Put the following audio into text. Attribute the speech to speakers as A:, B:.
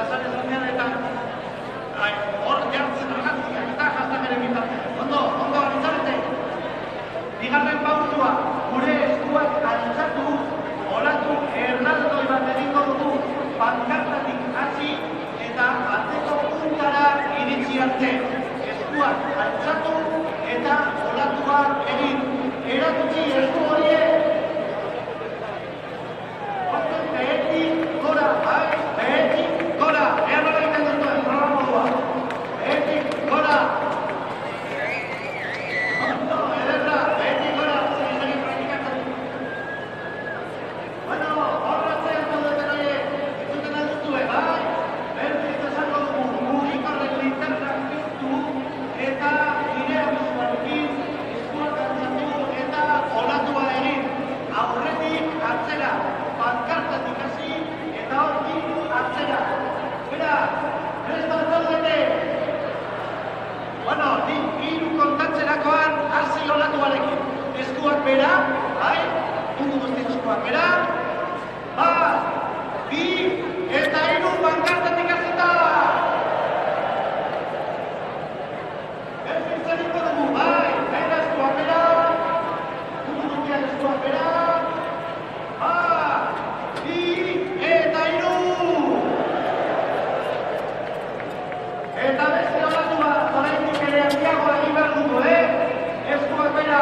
A: sare zunean eta hor jartzen argazkia eta hashtagaren bitartez. Ondo izarete. Bigarren pausua, gure eskuak altxatu, olatu erraldoi bat egingo dugu, pankartatik hasi eta atzeko puntara iritsi arte. Eskuak altxatu eta olatua egin. Erakutsi esku horiek. Behetik gora, behetik gora. Ea nola egiten duzuen, programa modua. Behetik gora. Ederra, behetik gora. Segin praktikatzen. Bueno, horratzean zaudeten horiek. Itzuten alduztue, bai? Berriz esango dugu, mugikorren linternak piztu eta nire abisuarekin eskuak altzatu eta olatua egin. Aurretik atzera, pankartatik hasi eta hortik atzera. Bera, prestan zaudete? Bueno, nik hiru kontatzerakoan hasi olatuarekin. Eskuak bera, bai? Mundu guztiz eskuak bera. Bat, bi, eta hiru pankartatik hasita! Berriz egingo dugu, bai? Bera eskuak bera. Mundu guztiak eskuak bera. Eta beste olatua, oraindik ere handiago egin behar dugu, eskuak bera,